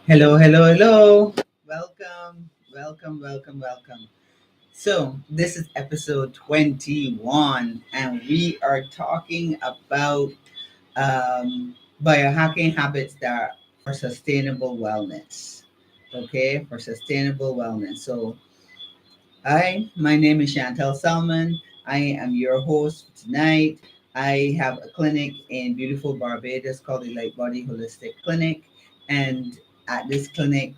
Hello, hello, hello. Welcome. So, this is episode 21, and we are talking about biohacking habits that for sustainable wellness. Okay, for sustainable wellness. So, hi, my name is Chantel Salmon. I am your host for tonight. I have a clinic in beautiful Barbados called the Light Body Holistic Clinic. And at this clinic,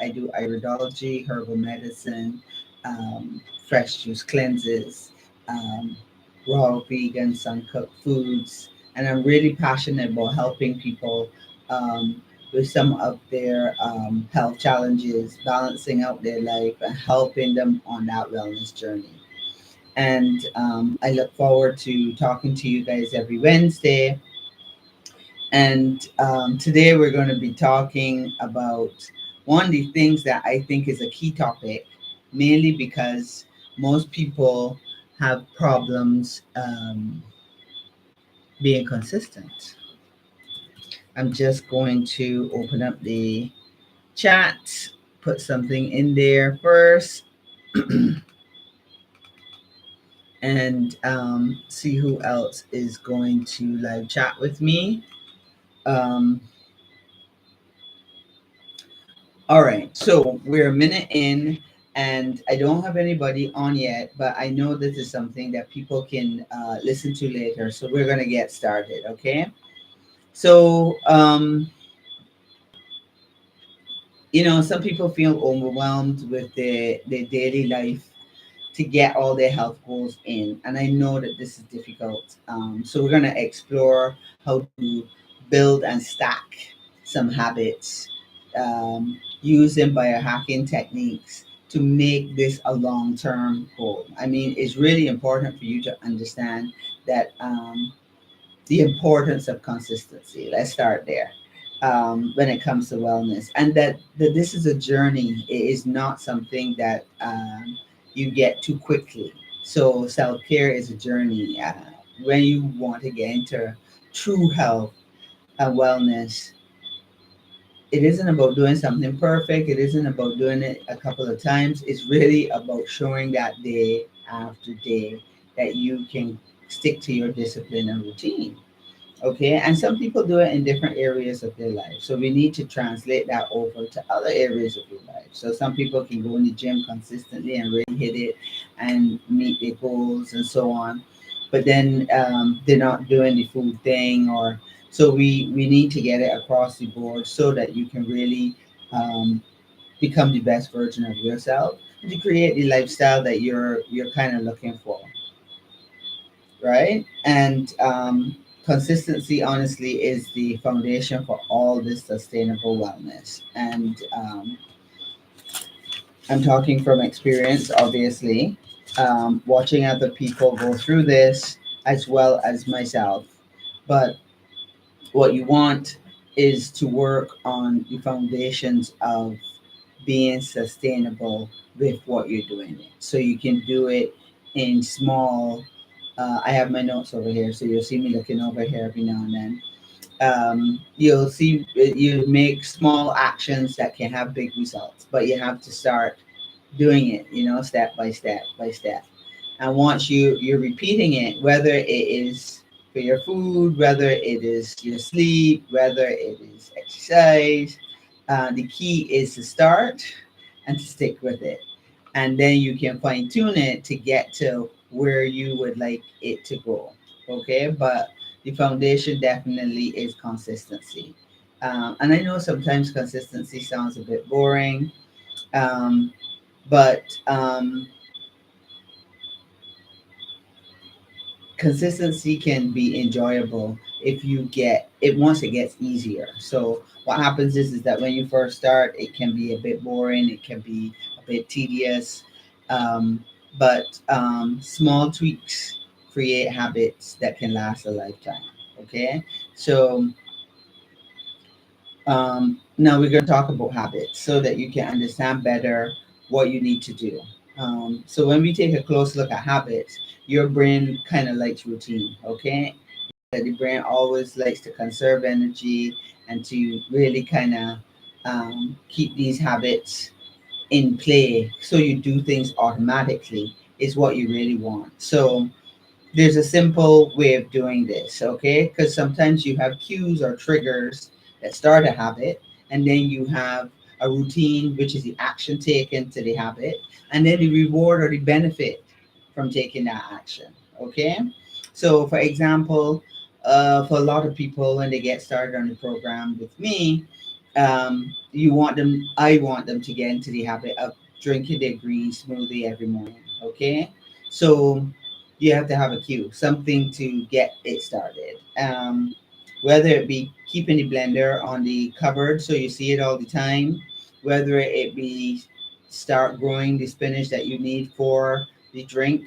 I do iridology, herbal medicine, fresh juice cleanses, um, raw vegan, sun cooked foods. And I'm really passionate about helping people with some of their health challenges, balancing out their life, and helping them on that wellness journey. And I look forward to talking to you guys every Wednesday. And today we're going to be talking about one of the things that I think is a key topic, mainly because most people have problems being consistent. I'm just going to open up the chat, put something in there first, and see who else is going to live chat with me. Um, all right, so we're a minute in, and I don't have anybody on yet, but I know this is something that people can listen to later. So we're going to get started, okay? So, some people feel overwhelmed with their daily life to get all their health goals in. And I know that this is difficult. So we're going to explore how to build and stack some habits using biohacking techniques to make this a long term goal. I mean, it's really important for you to understand that the importance of consistency. Let's start there. When it comes to wellness, and that this is a journey. It is not something that you get too quickly. So self care is a journey. When you want to get into true health and wellness, it isn't about doing something perfect. It isn't about doing it a couple of times. It's really about showing that day after day that you can stick to your discipline and routine. Okay, and some people do it in different areas of their life. So we need to translate that over to other areas of your life. So some people can go in the gym consistently and really hit it and meet their goals and so on. But then they're not doing the food thing, or so we need to get it across the board so that you can really um, become the best version of yourself and to create the lifestyle that you're kind of looking for, right? And consistency, honestly, is the foundation for all this sustainable wellness. And I'm talking from experience, obviously, watching other people go through this as well as myself. But what you want is to work on the foundations of being sustainable with what you're doing. So you can do it in small. I have my notes over here, so you'll see me looking over here every now and then. You'll see you make small actions that can have big results, but you have to start doing it, step by step by step. And once you're repeating it, whether it is for your food, whether it is your sleep, whether it is exercise, the key is to start and to stick with it. And then you can fine tune it to get to where you would like it to go. Okay, but the foundation definitely is consistency. And I know sometimes consistency sounds a bit boring, um, but consistency can be enjoyable if you get it once it gets easier. So what happens is that when you first start, it can be a bit boring, it can be a bit tedious, um, but small tweaks create habits that can last a lifetime. Okay, so now we're going to talk about habits so that you can understand better what you need to do. So when we take a close look at habits, your brain kind of likes routine, okay? That the brain always likes to conserve energy and to really kind of keep these habits in play so you do things automatically is what you really want. So there's a simple way of doing this, okay? Because sometimes you have cues or triggers that start a habit, and then you have a routine, which is the action taken to the habit, and then the reward or the benefit from taking that action, okay? So, for example, for a lot of people, when they get started on the program with me, I want them to get into the habit of drinking their green smoothie every morning, okay? So, you have to have a cue, something to get it started. Whether it be keeping the blender on the cupboard so you see it all the time, whether it be start growing the spinach that you need for the drink,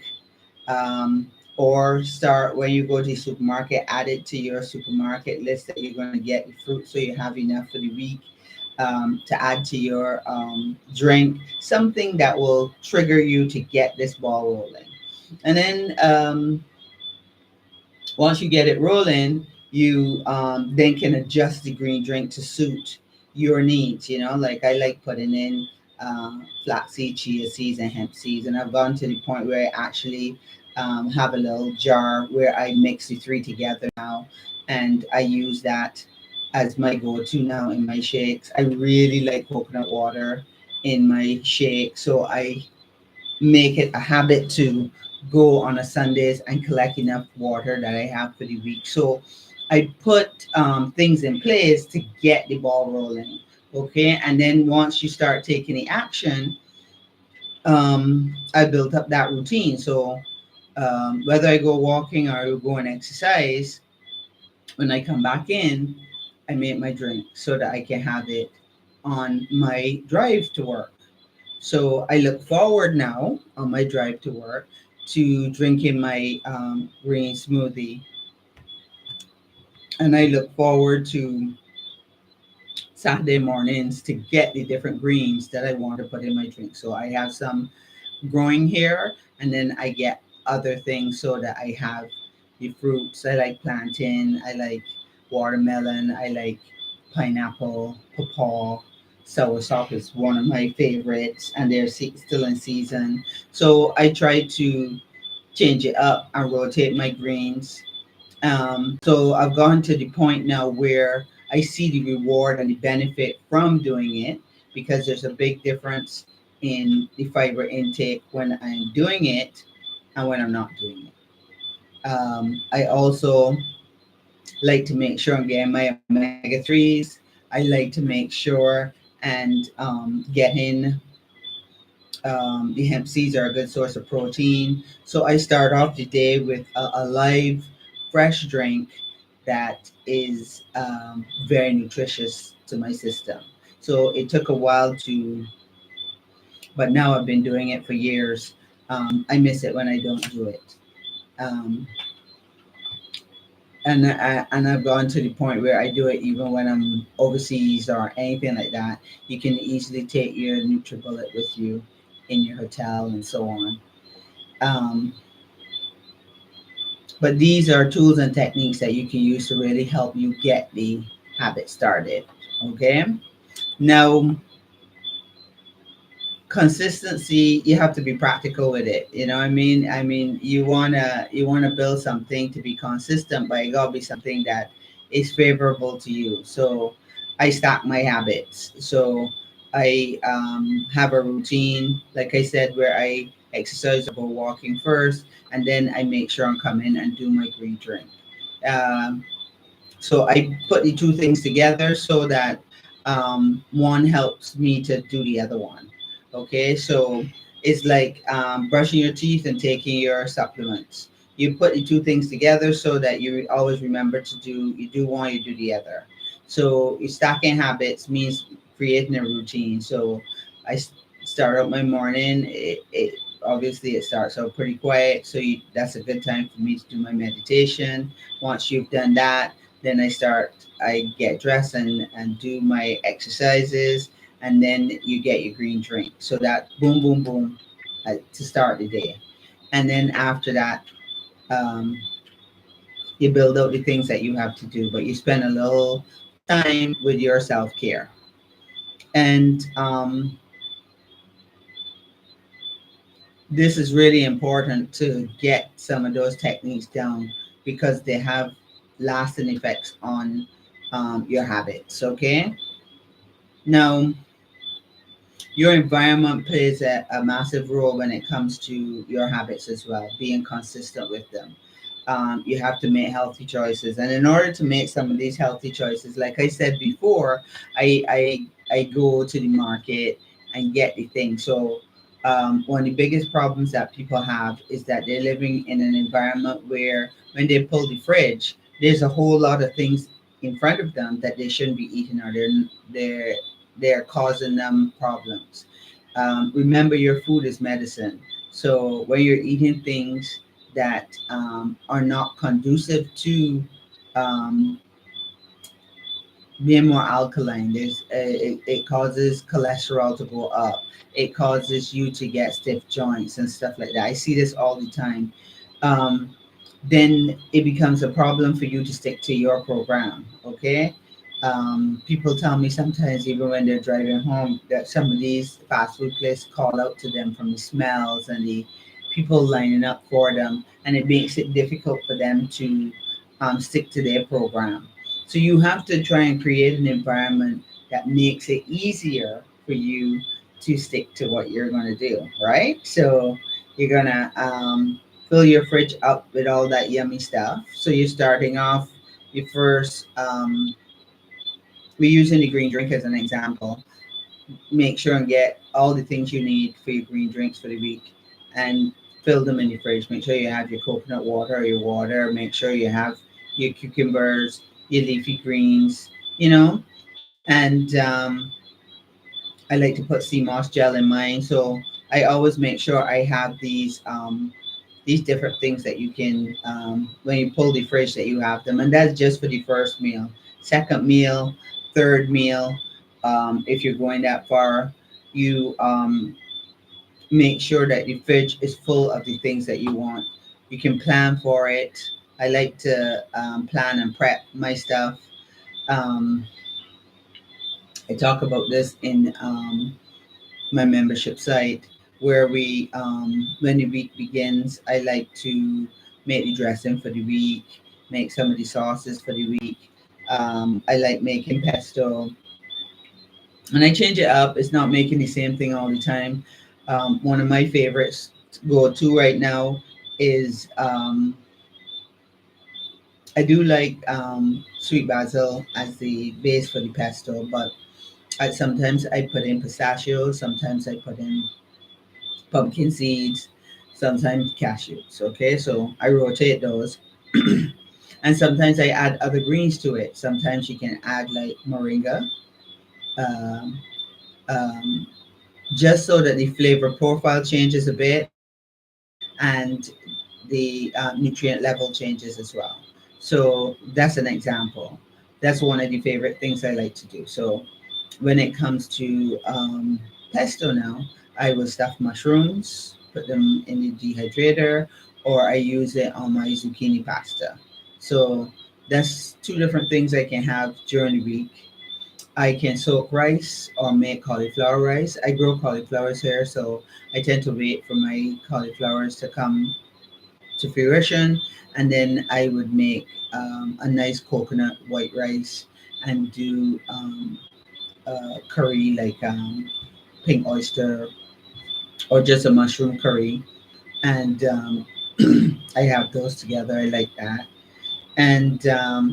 or start when you go to the supermarket, add it to your supermarket list that you're going to get the fruit so you have enough for the week. To add to your drink, something that will trigger you to get this ball rolling. And then once you get it rolling, you then can adjust the green drink to suit your needs. You know, like I like putting in flaxseed, chia seeds, and hemp seeds. And I've gone to the point where I actually have a little jar where I mix the three together now. And I use that as my go to now in my shakes. I really like coconut water in my shake. So I make it a habit to go on a Sundays and collect enough water that I have for the week. So I put things in place to get the ball rolling. Okay. And then once you start taking the action, I built up that routine. So whether I go walking or I go and exercise, when I come back in, I make my drink so that I can have it on my drive to work. So I look forward now on my drive to work to drinking my green smoothie. And I look forward to Saturday mornings to get the different greens that I want to put in my drink. So I have some growing here, and then I get other things so that I have the fruits. I like plantain, I like watermelon, I like pineapple, pawpaw. Soursop is one of my favorites, and they're still in season. So I try to change it up and rotate my greens. So I've gone to the point now where I see the reward and the benefit from doing it, because there's a big difference in the fiber intake when I'm doing it and when I'm not doing it. I also like to make sure I'm getting my omega 3s. I like to make sure and get in the hemp seeds are a good source of protein. So I start off the day with a live, fresh drink that is very nutritious to my system. So it took a while to, but now I've been doing it for years. I miss it when I don't do it. Um, and I've gone to the point where I do it even when I'm overseas or anything like that. You can easily take your NutriBullet with you in your hotel and so on. Um, but these are tools and techniques that you can use to really help you get the habit started. Okay. Now, consistency, you have to be practical with it. You know what I mean, you wanna build something to be consistent, but it gotta be something that is favorable to you. So I stack my habits. So I have a routine, like I said, where I exercise or go walking first, and then I make sure I'm coming and do my green drink. um, so I put the two things together so that one helps me to do the other one. Okay, so it's like brushing your teeth and taking your supplements. You put the two things together so that you always remember to do. You do one, you do the other. So stacking habits means creating a routine. So I start out my morning. It obviously it starts out pretty quiet, so that's a good time for me to do my meditation. Once you've done that, then I get dressed and do my exercises, and then you get your green drink. So that boom, boom, boom to start the day. And then after that, um, you build out the things that you have to do, but you spend a little time with your self care. And this is really important to get some of those techniques down because they have lasting effects on your habits. Okay. Now, your environment plays a massive role when it comes to your habits as well, being consistent with them. You have to make healthy choices, and in order to make some of these healthy choices, like I said before, I go to the market and get the thing. So one of the biggest problems that people have is that they're living in an environment where when they pull the fridge, there's a whole lot of things in front of them that they shouldn't be eating, or they're they're causing them problems. Remember, your food is medicine. So when you're eating things that are not conducive to um, being more alkaline, it causes cholesterol to go up. It causes you to get stiff joints and stuff like that. I see this all the time. Um, then it becomes a problem for you to stick to your program. Okay. People tell me sometimes, even when they're driving home, that some of these fast food places call out to them from the smells and the people lining up for them, and it makes it difficult for them to stick to their program. So you have to try and create an environment that makes it easier for you to stick to what you're going to do, right? So you're going to fill your fridge up with all that yummy stuff. So you're starting off your first, we're using the green drink as an example. Make sure and get all the things you need for your green drinks for the week and fill them in your fridge. Make sure you have your coconut water, your water. Make sure you have your cucumbers, your leafy greens, you know. And I like to put sea moss gel in mine. So I always make sure I have these different things that you can, when you pull the fridge, that you have them. And that's just for the first meal. Second meal, third meal, if you're going that far, you make sure that your fridge is full of the things that you want. You can plan for it. I like to plan and prep my stuff. Um, I talk about this in my membership site, where when the week begins, I like to make the dressing for the week, make some of the sauces for the week. I like making pesto, and I change it up. It's not making the same thing all the time. One of my favorites to go to right now is I do like sweet basil as the base for the pesto, but sometimes I put in pistachios, sometimes I put in pumpkin seeds, sometimes cashews. Okay, so I rotate those. And sometimes I add other greens to it. Sometimes you can add like moringa, um, um, just so that the flavor profile changes a bit and the nutrient level changes as well. So that's an example. That's one of the favorite things I like to do. So when it comes to pesto now, I will stuff mushrooms, put them in the dehydrator, or I use it on my zucchini pasta. So that's two different things I can have during the week. I can soak rice or make cauliflower rice. I grow cauliflowers here, so I tend to wait for my cauliflowers to come to fruition, and then I would make a nice coconut white rice and do curry like pink oyster or just a mushroom curry, and I have those together. I like that. And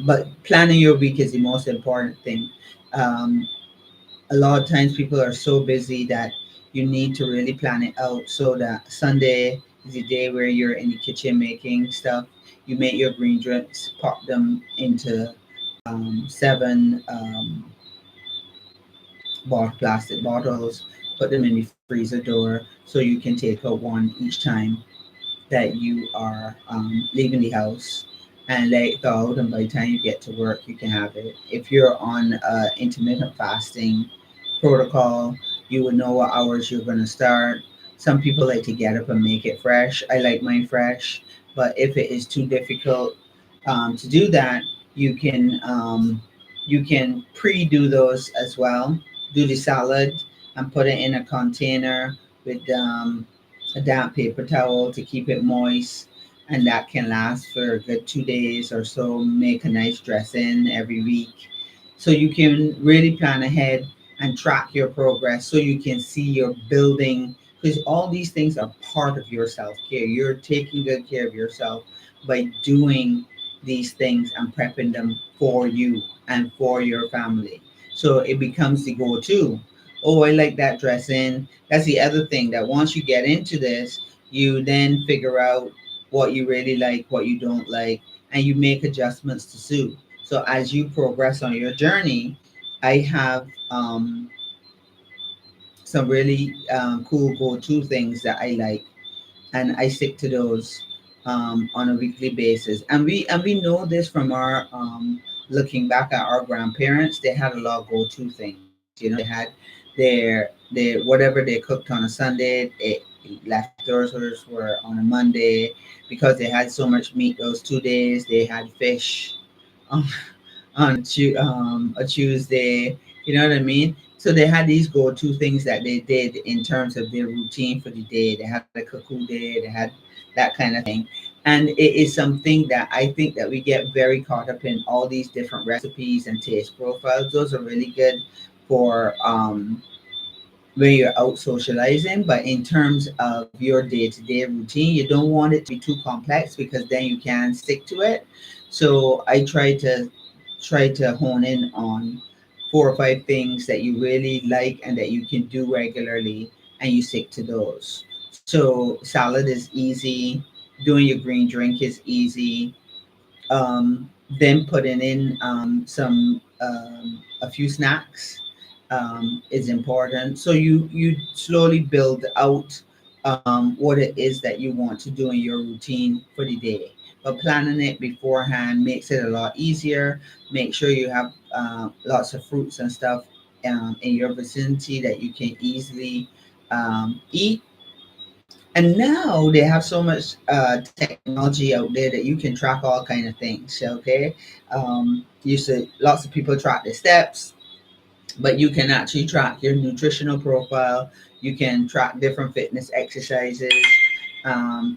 but planning your week is the most important thing. Um, a lot of times people are so busy that you need to really plan it out so that Sunday is the day where you're in the kitchen making stuff. You make your green drinks, pop them into seven plastic bottles, put them in the freezer door so you can take out one each time that you are leaving the house and let it thaw out. And by the time you get to work, you can have it. If you're on intermittent fasting protocol, you would know what hours you're going to start. Some people like to get up and make it fresh. I like mine fresh, but if it is too difficult to do that, you can pre-do those as well. do the salad and put it in a container with a damp paper towel to keep it moist, and that can last for a good 2 days or so. Make a nice dressing every week, so you can really plan ahead and track your progress, so you can see you're building, because all these things are part of your self-care. You're taking good care of yourself by doing these things and prepping them for you and for your family, so it becomes the go-to. Oh, I like that dressing. That's the other thing, that once you get into this, you then figure out what you really like, what you don't like, and you make adjustments to suit. So as you progress on your journey, I have some really cool go-to things that I like, and I stick to those on a weekly basis. And we know this from our looking back at our grandparents. They had a lot of go-to things. They had their whatever they cooked on a Sunday. Leftovers were on a Monday, because they had so much meat those 2 days. They had fish on, a Tuesday. You know what I mean? So they had these go-to things that they did in terms of their routine for the day. They had a cuckoo day. They had that kind of thing, and it is something that I think that we get very caught up in, all these different recipes and taste profiles. Those are really good for when you're out socializing, but in terms of your day-to-day routine, you don't want it to be too complex, because then you can stick to it. So I try to hone in on 4 or 5 things that you really like and that you can do regularly, and you stick to those. So salad is easy, doing your green drink is easy, then putting in some a few snacks is important. So you slowly build out what it is that you want to do in your routine for the day. But planning it beforehand makes it a lot easier. Make sure you have lots of fruits and stuff in your vicinity that you can easily eat. And now they have so much technology out there that you can track all kind of things. Okay, used to lots of people track their steps, but you can actually track your nutritional profile. You can track different fitness exercises.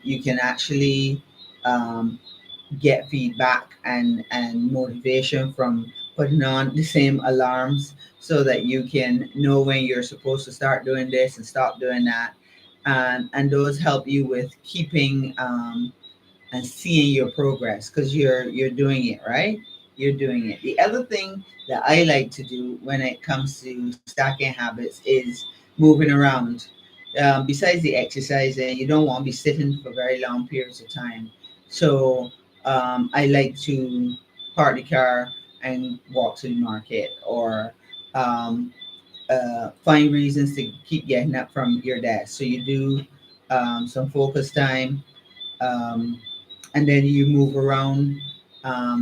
You can actually um, get feedback and motivation from putting on the same alarms, so that you can know when you're supposed to start doing this and stop doing that, and those help you with keeping and seeing your progress, because you're doing it right. You're doing it. The other thing that I like to do when it comes to stacking habits is moving around. Besides the exercising, you don't want to be sitting for very long periods of time. So I like to park the car and walk to the market, or um, find reasons to keep getting up from your desk. So you do some focus time, um, and then you move around.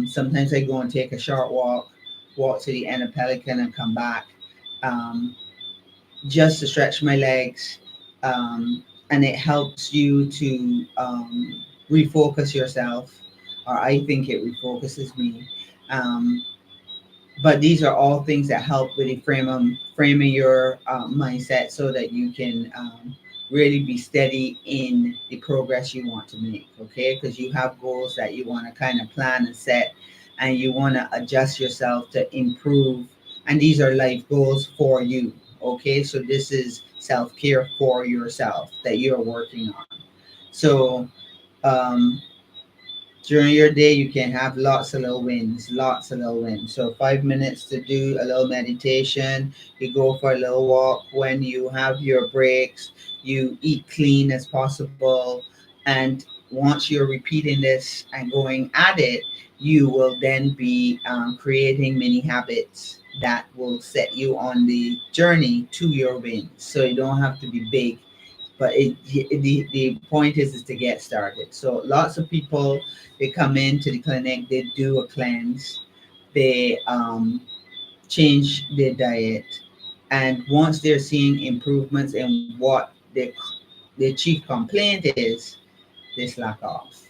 Sometimes I go and take a short walk, walk to the end of Pelican and come back, um, just to stretch my legs. And it helps you to refocus yourself, or I think it refocuses me. Um, but these are all things that help really framing your mindset, so that you can really be steady in the progress you want to make. Okay, because you have goals that you want to kind of plan and set, and you want to adjust yourself to improve, and these are life goals for you. Okay, so this is self-care for yourself that you're working on. So um, during your day, you can have lots of little wins, lots of little wins. So 5 minutes to do a little meditation, you go for a little walk. When you have your breaks, you eat clean as possible. And once you're repeating this and going at it, you will then be creating many habits that will set you on the journey to your wins. So you don't have to be big, but the point is to get started. So lots of people, they come into the clinic, they do a cleanse, they change their diet, and once they're seeing improvements in what their chief complaint is, they slack off.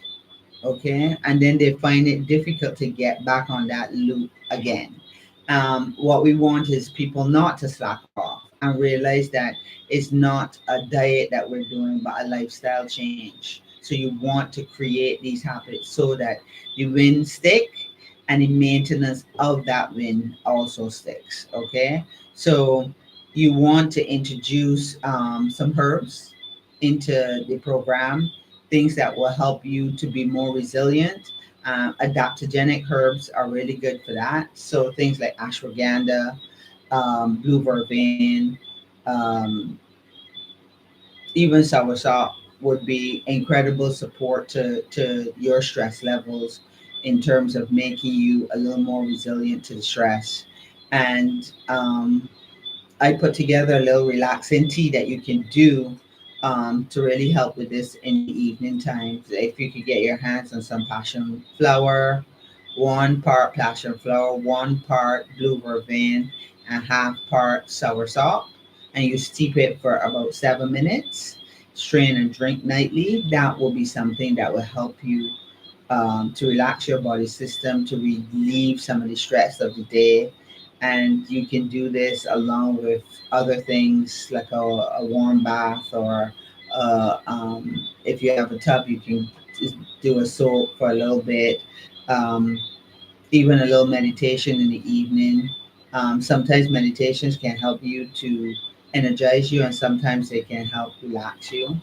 Okay, and then they find it difficult to get back on that loop again. What we want is people not to slack off and realize that it's not a diet that we're doing, but a lifestyle change. So you want to create these habits so that the win stick and the maintenance of that win also sticks. Okay, so you want to introduce some herbs into the program, things that will help you to be more resilient. Adaptogenic herbs are really good for that. So things like ashwagandha, blue vervain, um, even soursop would be incredible support to your stress levels in terms of making you a little more resilient to the stress. And I put together a little relaxing tea that you can do to really help with this in the evening time. If you could get your hands on some passion flower, 1 part passion flower, 1 part blue vervain, and half part soursop, and you steep it for about 7 minutes. Strain and drink nightly. That will be something that will help you to relax your body system, to relieve some of the stress of the day. And you can do this along with other things like a warm bath, or if you have a tub, you can just do a soak for a little bit. Um, Even a little meditation in the evening. Sometimes meditations can help you to energize you, and sometimes they can help relax you.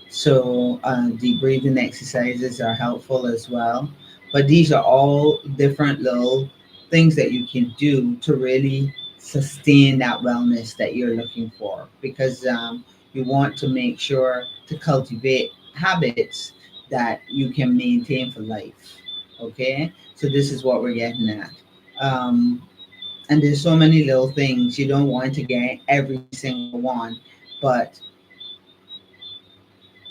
So the breathing exercises are helpful as well. But these are all different little things that you can do to really sustain that wellness that you're looking for, because you want to make sure to cultivate habits that you can maintain for life. Okay, so this is what we're getting at. Um, and there's so many little things. You don't want to get every single one, but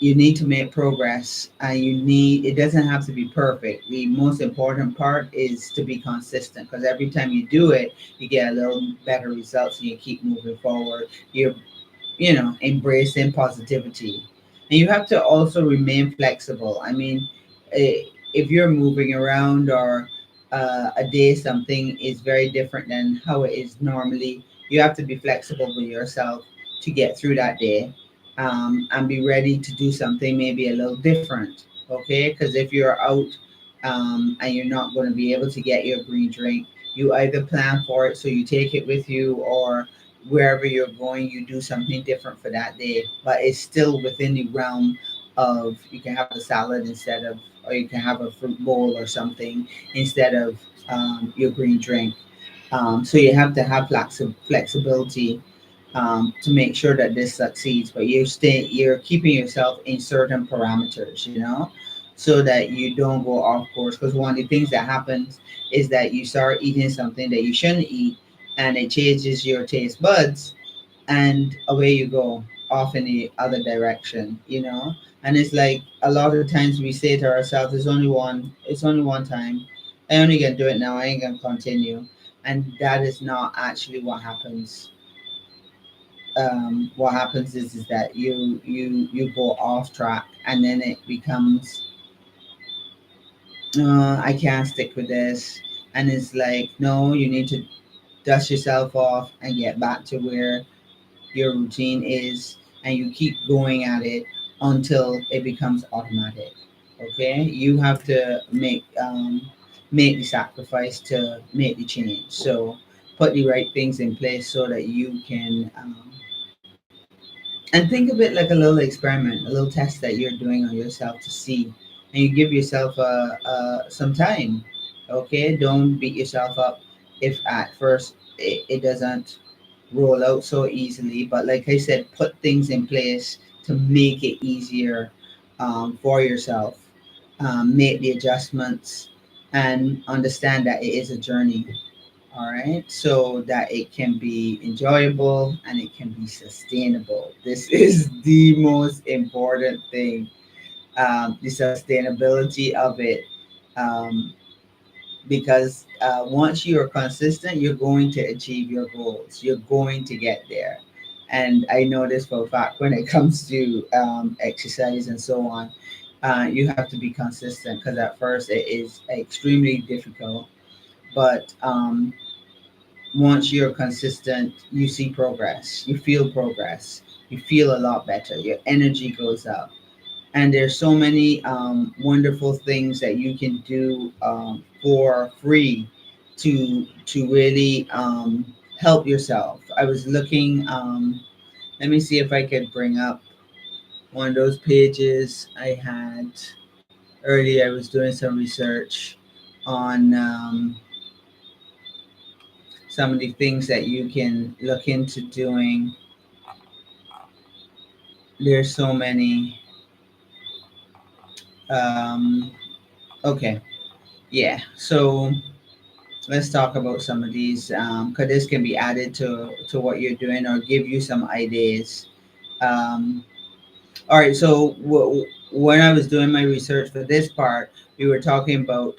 you need to make progress, and it doesn't have to be perfect. The most important part is to be consistent, because every time you do it, you get a little better results and you keep moving forward. You're, embracing positivity. And you have to also remain flexible. I mean, if you're moving around, or a day something is very different than how it is normally, you have to be flexible with yourself to get through that day, and be ready to do something maybe a little different. Okay, because if you're out, and you're not going to be able to get your green drink, you either plan for it so you take it with you, or wherever you're going, you do something different for that day. But it's still within the realm of, you can have a salad instead of, or you can have a fruit bowl or something instead of your green drink. So you have to have flexibility to make sure that this succeeds. But you're keeping yourself in certain parameters, so that you don't go off course. Because one of the things that happens is that you start eating something that you shouldn't eat, and it changes your taste buds, and away you go off in the other direction. And it's like a lot of times we say to ourselves, it's only one time, I only can do it now, I ain't gonna continue. And that is not actually what happens. What happens is that you go off track, and then it becomes, I can't stick with this. And it's like, no, you need to dust yourself off and get back to where your routine is, and you keep going at it until it becomes automatic. Okay, you have to make the sacrifice to make the change. So put the right things in place so that you can, and think of it like a little experiment, a little test that you're doing on yourself to see, and you give yourself some time. Okay, don't beat yourself up if at first it doesn't roll out so easily. But like I said, put things in place to make it easier for yourself. Make the adjustments, and understand that it is a journey. All right, so that it can be enjoyable and it can be sustainable. This is the most important thing, the sustainability of it. Um, because once you're consistent, you're going to achieve your goals. You're going to get there. And I know this for a fact when it comes to exercise and so on. You have to be consistent, because at first it is extremely difficult. But once you're consistent, you see progress, you feel progress, you feel a lot better, your energy goes up. And there's so many wonderful things that you can do for free to really help yourself. I was looking, let me see if I could bring up one of those pages I had earlier. I was doing some research on some of the things that you can look into doing. There's so many. Um, okay, yeah. So let's talk about some of these because this can be added to what you're doing or give you some ideas. Um, All right. So when I was doing my research for this part, we were talking about.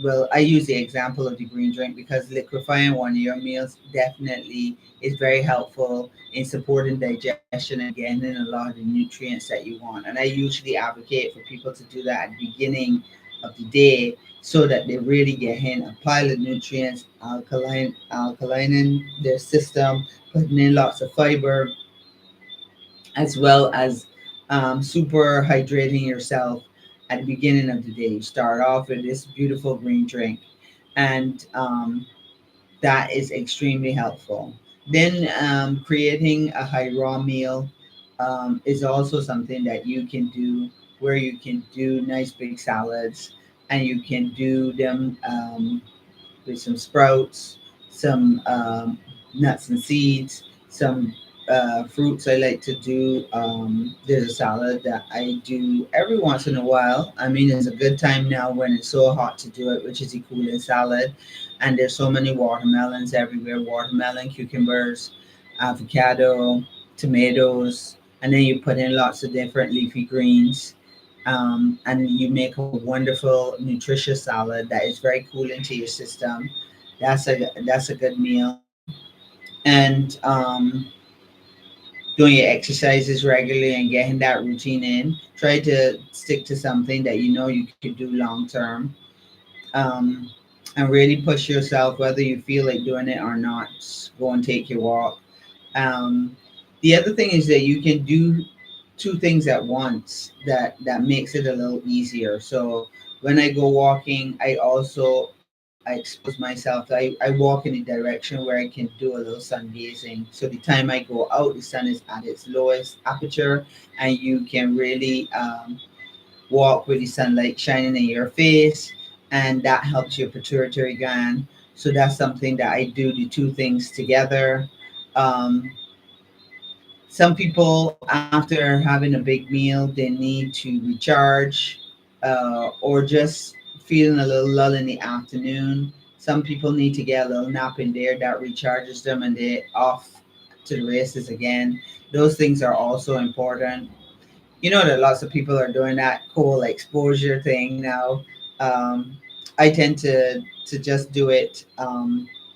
Well, I use the example of the green drink because liquefying one of your meals definitely is very helpful in supporting digestion and getting in a lot of the nutrients that you want. And I usually advocate for people to do that at the beginning of the day so that they really get in a pile of nutrients, alkaline in their system, putting in lots of fiber as well as super hydrating yourself at the beginning of the day. You start off with this beautiful green drink, and that is extremely helpful. Then creating a high raw meal is also something that you can do where you can do nice big salads and you can do them with some sprouts, some nuts and seeds, some fruits I like to do. There's a salad that I do every once in a while. I mean, it's a good time now when it's so hot to do it, which is the cooling salad. And there's so many watermelons everywhere, watermelon, cucumbers, avocado, tomatoes, and then you put in lots of different leafy greens. And you make a wonderful, nutritious salad that is very cooling to your system. That's a good meal. And doing your exercises regularly and getting that routine in. Try to stick to something that you know you could do long term. Um, and really push yourself, whether you feel like doing it or not. Go and take your walk. Um, the other thing is that you can do two things at once that makes it a little easier. So when I go walking, I expose myself. I walk in a direction where I can do a little sun gazing. So the time I go out, the sun is at its lowest aperture, and you can really walk with the sunlight shining in your face, and that helps your pituitary gland. So that's something that I do, the two things together. Um, some people, after having a big meal, they need to recharge or just feeling a little lull in the afternoon. Some people need to get a little nap in there that recharges them and they're off to the races again. Those things are also important. You know that lots of people are doing that cold exposure thing now. I tend to just do it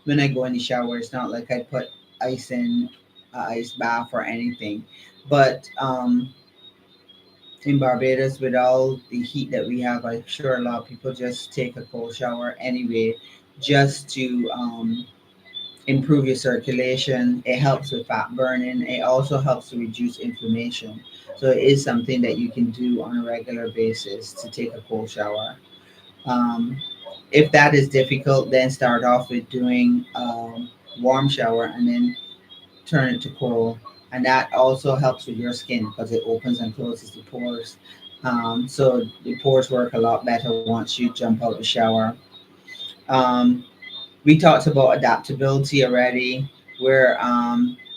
when I go in the shower. It's not like I put ice in ice bath or anything, but in Barbados, with all the heat that we have, I'm sure a lot of people just take a cold shower anyway, just to improve your circulation. It helps with fat burning. It also helps to reduce inflammation. So it is something that you can do on a regular basis to take a cold shower. Um, if that is difficult, then start off with doing warm shower and then turn it to cold. And that also helps with your skin because it opens and closes the pores. So the pores work a lot better once you jump out the shower. Um, we talked about adaptability already, where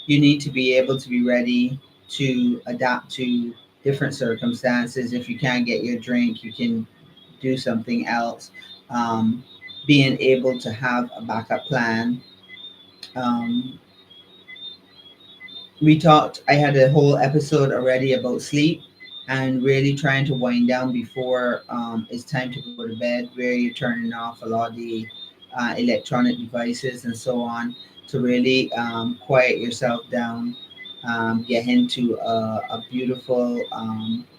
you need to be able to be ready to adapt to different circumstances. If you can't get your drink, you can do something else. Um, Being able to have a backup plan. Um, I had a whole episode already about sleep and really trying to wind down before it's time to go to bed, where you're turning off a lot of the electronic devices and so on to really quiet yourself down, get into a beautiful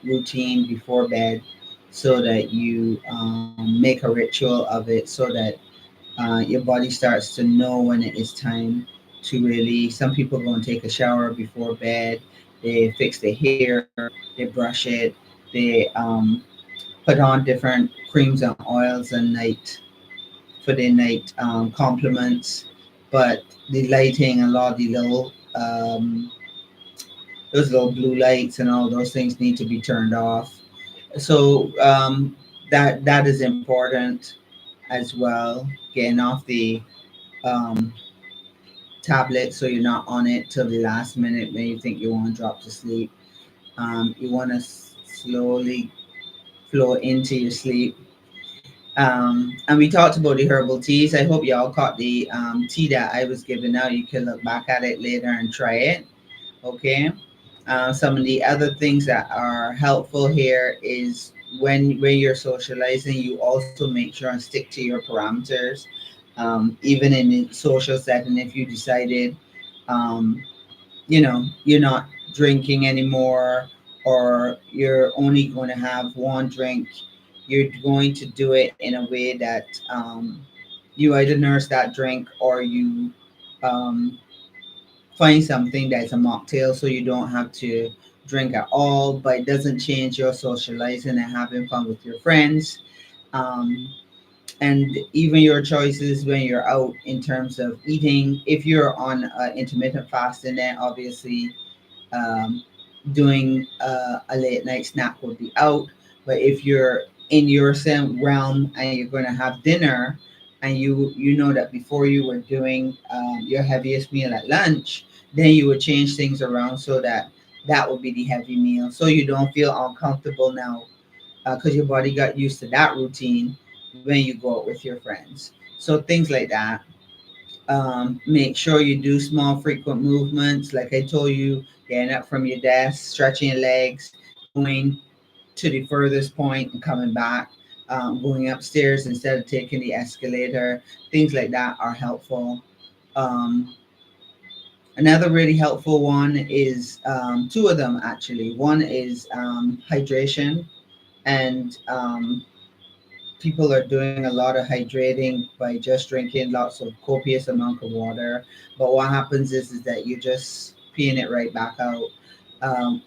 routine before bed so that you make a ritual of it so that Your body starts to know when it is time to really. Some people go and take a shower before bed. They fix their hair. They brush it. They put on different creams and oils and night for their night compliments. But the lighting, a lot of the little those little blue lights and all those things need to be turned off. So that is important as well. Getting off the um, tablet so you're not on it till the last minute when you think you want to drop to sleep. You want to slowly flow into your sleep. And we talked about the herbal teas. I hope y'all caught the tea that I was giving out. You can look back at it later and try it. Okay. Some of the other things that are helpful here is when you're socializing, you also make sure and stick to your parameters. Even in a social setting, if you decided, um, you're not drinking anymore, or you're only going to have one drink, you're going to do it in a way that you either nurse that drink or you um, find something that's a mocktail so you don't have to drink at all, but it doesn't change your socializing and having fun with your friends. Um, and even your choices when you're out in terms of eating. If you're on intermittent fasting, then obviously um, doing a late night snack would be out. But if you're in your same realm and you're going to have dinner, and you know that before you were doing your heaviest meal at lunch, then you would change things around so that that would be the heavy meal, so you don't feel uncomfortable now because your body got used to that routine when you go out with your friends. So things like that. Make sure you do small, frequent movements. Like I told you, getting up from your desk, stretching your legs, going to the furthest point and coming back, going upstairs instead of taking the escalator. Things like that are helpful. Um, Another really helpful one is two of them actually. One is hydration, and people are doing a lot of hydrating by just drinking lots of copious amount of water. But what happens is that you're just peeing it right back out. Um,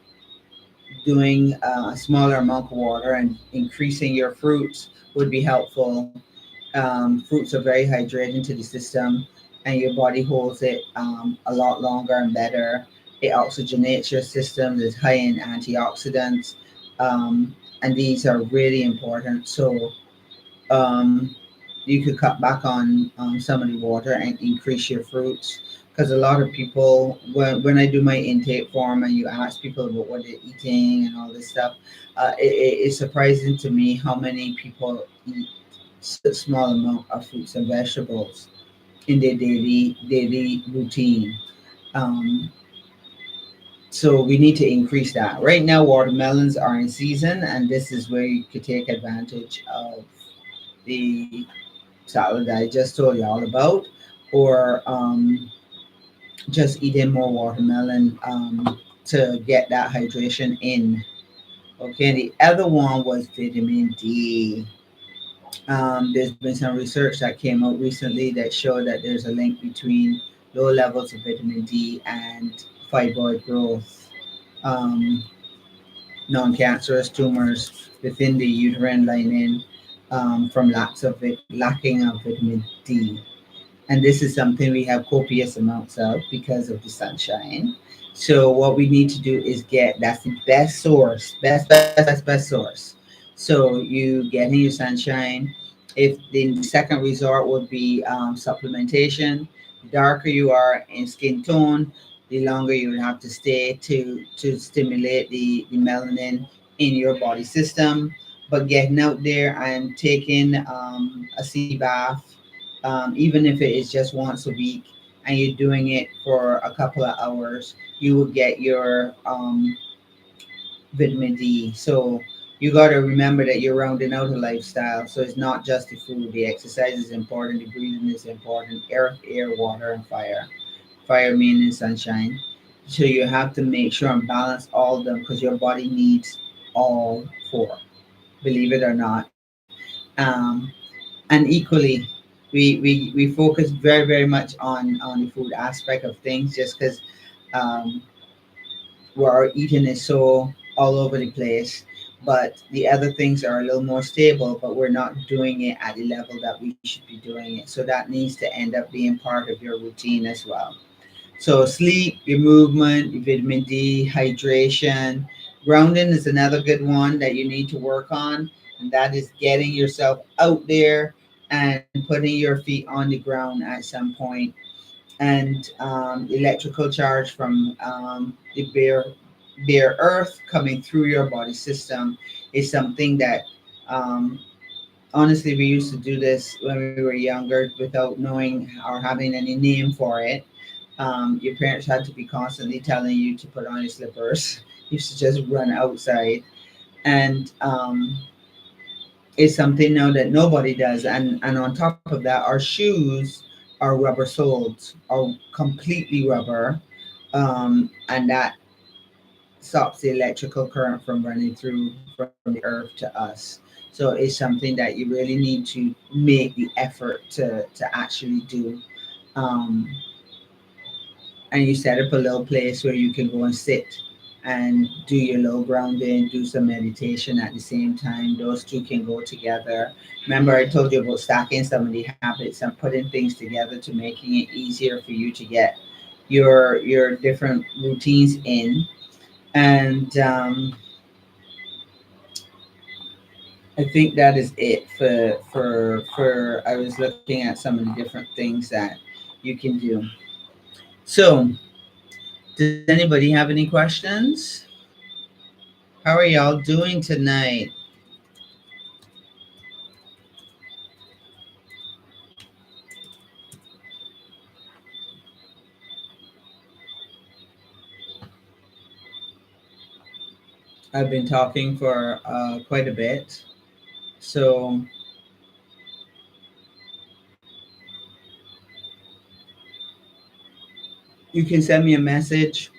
Doing a smaller amount of water and increasing your fruits would be helpful. Fruits are very hydrating to the system, and your body holds it a lot longer and better. It oxygenates your system. It's high in antioxidants, and these are really important. So um, you could cut back on some of the water and increase your fruits. Because a lot of people, when I do my intake form and you ask people about what they're eating and all this stuff, it's surprising to me how many people eat a small amount of fruits and vegetables in their daily routine. Um, so we need to increase that. Right now, watermelons are in season, and this is where you could take advantage of the salad that I just told you all about, or just eating more watermelon to get that hydration in. Okay, the other one was vitamin D. There's been some research that came out recently that showed that there's a link between low levels of vitamin D and fibroid growth, um, non-cancerous tumors within the uterine lining from lacking of vitamin D. And this is something we have copious amounts of because of the sunshine. So what we need to do is get that's the best source, best source. So you getting your sunshine. If the second resort would be supplementation, the darker you are in skin tone, the longer you would have to stay to stimulate the melanin in your body system. But getting out there and taking a sea bath, even if it is just once a week, and you're doing it for a couple of hours, you will get your vitamin D. So you got to remember that you're rounding out a lifestyle. So it's not just the food. The exercise is important. The breathing is important. Air, water, and fire. Fire meaning sunshine. So you have to make sure and balance all of them because your body needs all four, believe it or not. Um, and equally we focus very much on the food aspect of things, just because um, where our eating is so all over the place. But the other things are a little more stable, but we're not doing it at the level that we should be doing it. So that needs to end up being part of your routine as well. So sleep, your movement, your vitamin D, hydration, grounding is another good one that you need to work on, and that is getting yourself out there and putting your feet on the ground at some point. And electrical charge from the bare earth coming through your body system is something that um, honestly, we used to do this when we were younger without knowing or having any name for it. Your parents had to be constantly telling you to put on your slippers. You used to just run outside, and it's something now that nobody does. And on top of that, our shoes are rubber soles, are completely rubber, and that stops the electrical current from running through from the earth to us. So it's something that you really need to make the effort to actually do. Um, and you set up a little place where you can go and sit and do your low grounding, do some meditation at the same time. Those two can go together. Remember, I told you about stacking some of the habits and putting things together to making it easier for you to get your different routines in. And I think that is it for. I was looking at some of the different things that you can do. So, does anybody have any questions? How are y'all doing tonight? I've been talking for quite a bit, so you can send me a message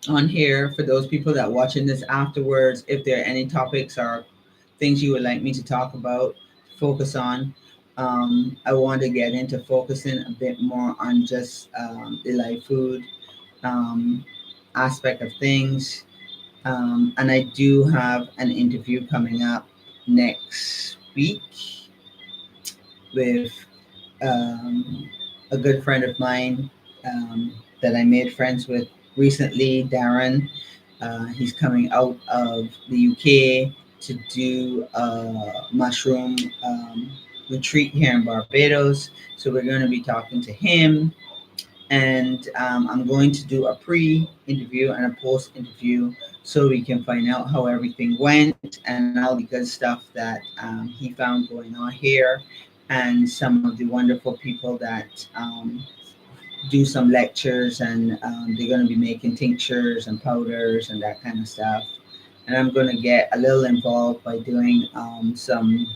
on here for those people that watching this afterwards. If there are any topics or things you would like me to talk about, focus on. I want to get into focusing a bit more on just the live food um, aspect of things. And I do have an interview coming up next week with um, a good friend of mine that I made friends with recently, Darren. He's coming out of the UK to do a mushroom retreat here in Barbados. So we're going to be talking to him, and I'm going to do a pre-interview and a post-interview so we can find out how everything went and all the good stuff that he found going on here, and some of the wonderful people that do some lectures, and they're going to be making tinctures and powders and that kind of stuff. And I'm going to get a little involved by doing some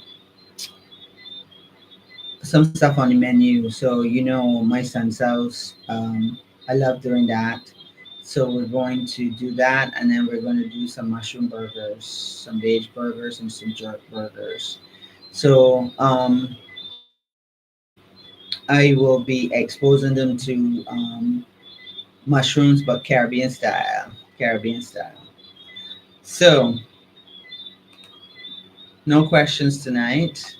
stuff on the menu. So my son's house. I love doing that. So we're going to do that, and then we're going to do some mushroom burgers, some veg burgers, and some jerk burgers. So I will be exposing them to mushrooms, but Caribbean style. Caribbean style. So no questions tonight.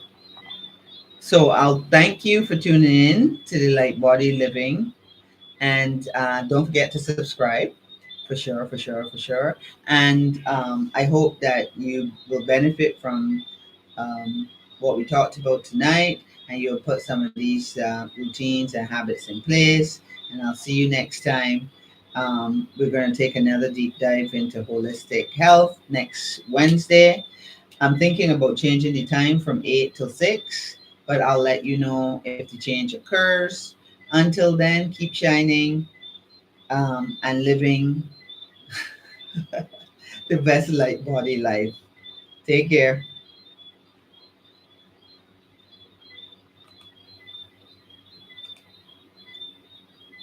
So I'll thank you for tuning in to the Light Body Living. And don't forget to subscribe, for sure, for sure, for sure. And I hope that you will benefit from what we talked about tonight, and you'll put some of these routines and habits in place. And I'll see you next time. We're going to take another deep dive into holistic health next Wednesday. I'm thinking about changing the time from 8 till 6, but I'll let you know if the change occurs. Until then, keep shining and living the best light body life. Take care.